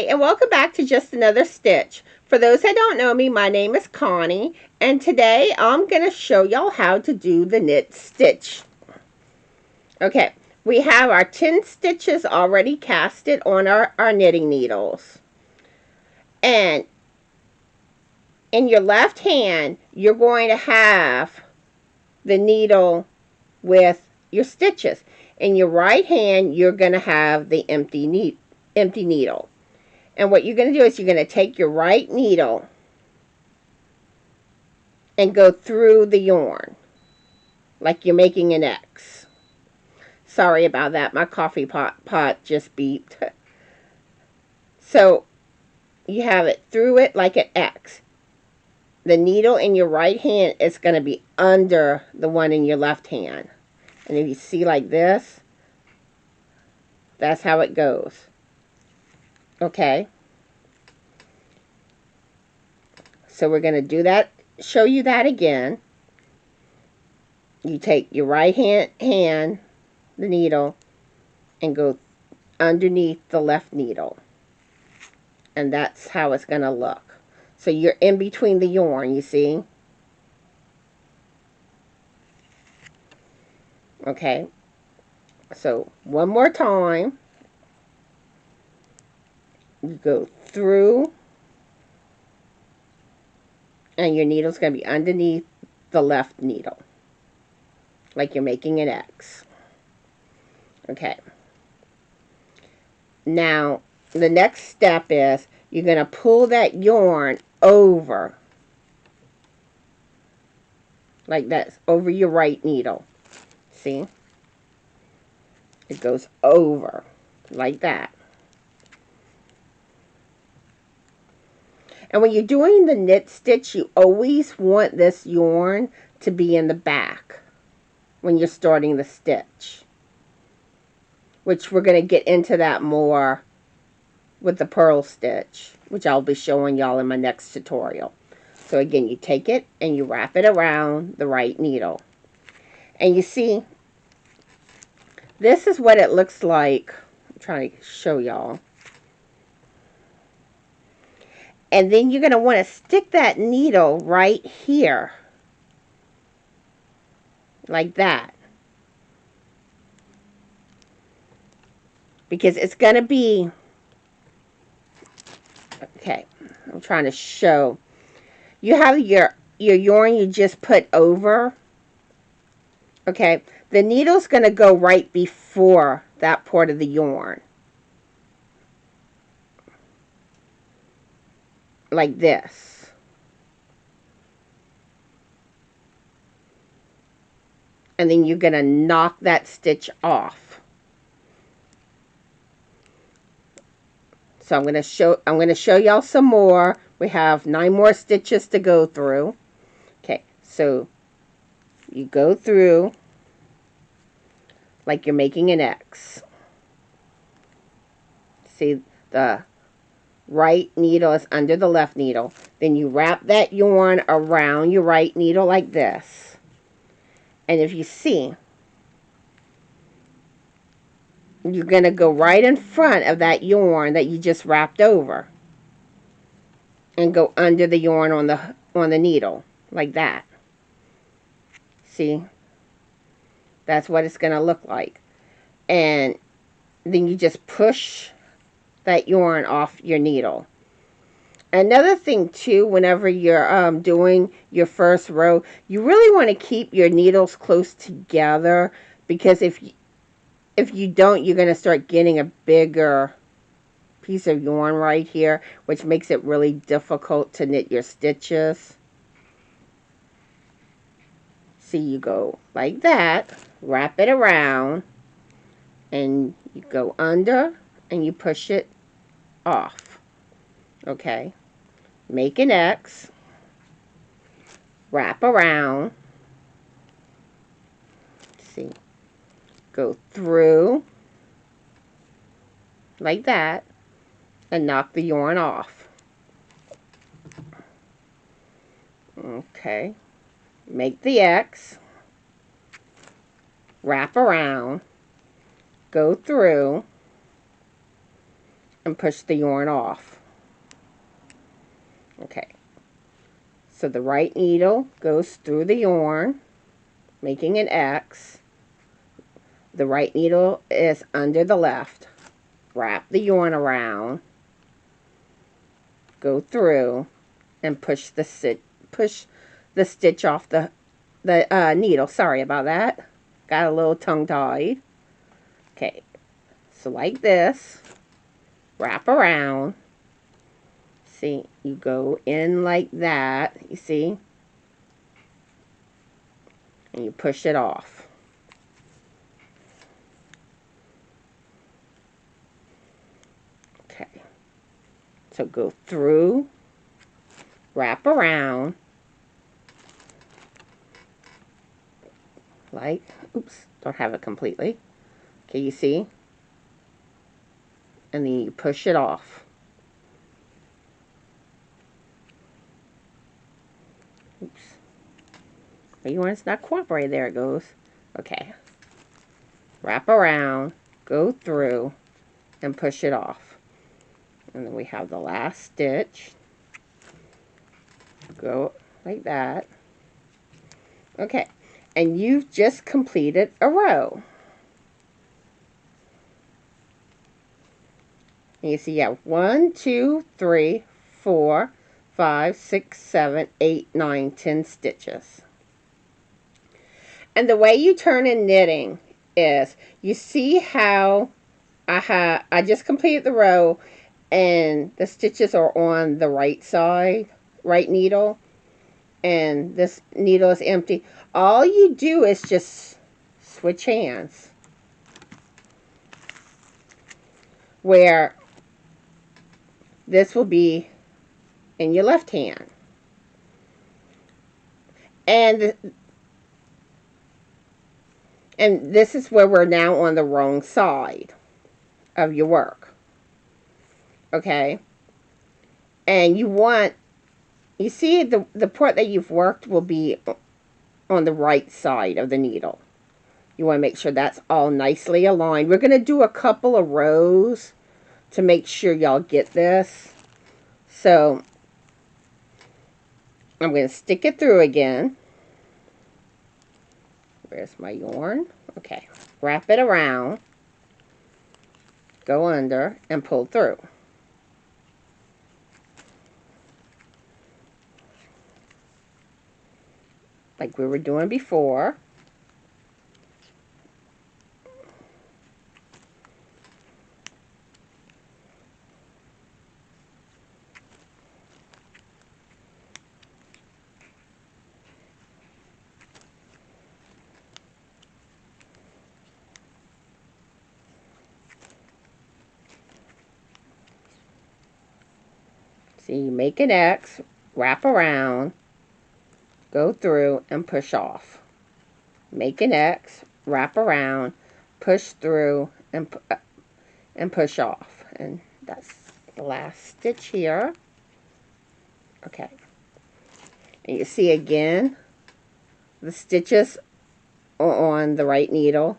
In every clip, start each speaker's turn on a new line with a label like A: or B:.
A: Hi, and welcome back to Just Another Stitch. For those that don't know me, my name is Connie, and today I'm going to show y'all how to do the knit stitch. Okay, we have our 10 stitches already casted on our knitting needles. And in your left hand, you're going to have the needle with your stitches. In your right hand, you're going to have the empty needle. And what you're going to do is you're going to take your right needle and go through the yarn like you're making an X. Sorry about that. My coffee pot just beeped. So you have it through it like an X. The needle in your right hand is going to be under the one in your left hand. And if you see like this, that's how it goes. Okay. So we're going to do that, show you that again. You take your right hand, the needle, and go underneath the left needle. And that's how it's going to look. So you're in between the yarn, you see? Okay. So one more time. You go through, and your needle's going to be underneath the left needle, like you're making an X. Okay. Now, the next step is you're going to pull that yarn over, like that, over your right needle. See? It goes over, like that. And when you're doing the knit stitch, you always want this yarn to be in the back when you're starting the stitch. Which we're going to get into that more with the purl stitch, which I'll be showing y'all in my next tutorial. So again, you take it and you wrap it around the right needle. And you see, this is what it looks like. I'm trying to show y'all. And then you're going to want to stick that needle right here. Like that. Because it's going to be... Okay, I'm trying to show. You have your yarn you just put over. Okay, the needle's going to go right before that part of the yarn. Like this. And then you're going to knock that stitch off. So I'm going to show y'all some more. We have 9 more stitches to go through. Okay, so you go through like you're making an X. See, the right needle is under the left needle. Then you wrap that yarn around your right needle like this. And if you see, you're going to go right in front of that yarn that you just wrapped over. And go under the yarn on the needle. Like that. See? That's what it's going to look like. And then you just push that yarn off your needle. Another thing too, whenever you're doing your first row, you really want to keep your needles close together, because if you don't, you're going to start getting a bigger piece of yarn right here, which makes it really difficult to knit your stitches. See, you go like that, wrap it around, and you go under and you push it off. Okay, make an X, wrap around, see, go through like that, and knock the yarn off. Okay, make the X, wrap around, go through, and push the yarn off. Okay, so the right needle goes through the yarn, making an X. The right needle is under the left. Wrap the yarn around, go through, and push the stitch off the needle. Sorry about that. Got a little tongue-tied. Okay, so like this, wrap around. See, you go in like that, you see, and you push it off. Okay, so go through, wrap around, like, oops, don't have it completely. Okay, you see? And then you push it off. Oops. You want it's not cooperating. There it goes. Okay. Wrap around, go through, and push it off. And then we have the last stitch. Go like that. Okay. And you've just completed a row. And you see you have 1, 2, 3, 4, 5, 6, 7, 8, 9, 10 stitches. And the way you turn in knitting is, you see how I just completed the row and the stitches are on the right side, right needle, and this needle is empty. All you do is just switch hands, where this will be in your left hand. And this is where we're now on the wrong side of your work. Okay? And you see the part that you've worked will be on the right side of the needle. You want to make sure that's all nicely aligned. We're going to do a couple of rows to make sure y'all get this. So I'm going to stick it through again. Where's my yarn? Okay. Wrap it around. Go under and pull through. Like we were doing before. See, you make an X, wrap around, go through, and push off. Make an X, wrap around, push through, and push off. And that's the last stitch here. Okay. And you see again, the stitches are on the right needle,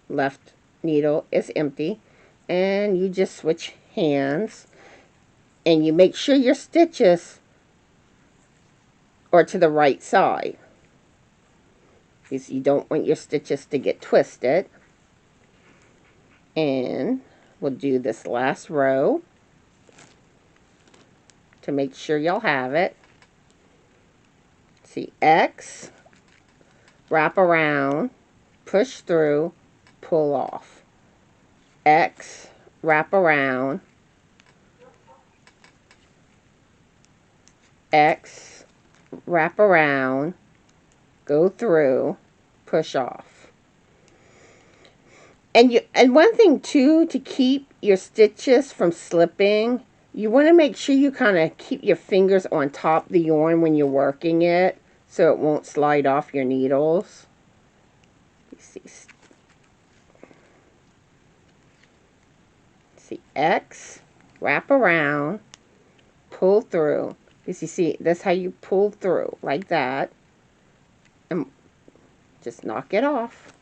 A: left needle is empty, and you just switch hands. And you make sure your stitches are to the right side, because you don't want your stitches to get twisted. And we'll do this last row to make sure y'all have it. See, X, wrap around, push through, pull off. X, wrap around, X, wrap around, go through, push off. And one thing too, to keep your stitches from slipping, you want to make sure you kind of keep your fingers on top of the yarn when you're working it, so it won't slide off your needles. You see X, wrap around, pull through. Because you see, that's how you pull through, like that. And just knock it off.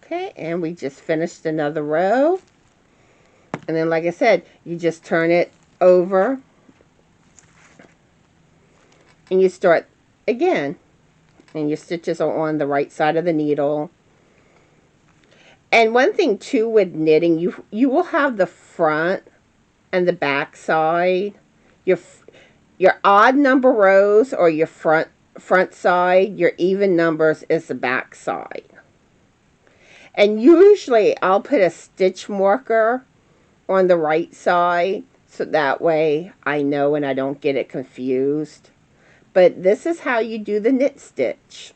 A: Okay, and we just finished another row. And then, like I said, you just turn it over and you start again. And your stitches are on the right side of the needle. And one thing too with knitting, you will have the front and the back side. Your your odd number rows or your front side, your even numbers is the back side. And usually I'll put a stitch marker on the right side so that way I know and I don't get it confused. But this is how you do the knit stitch.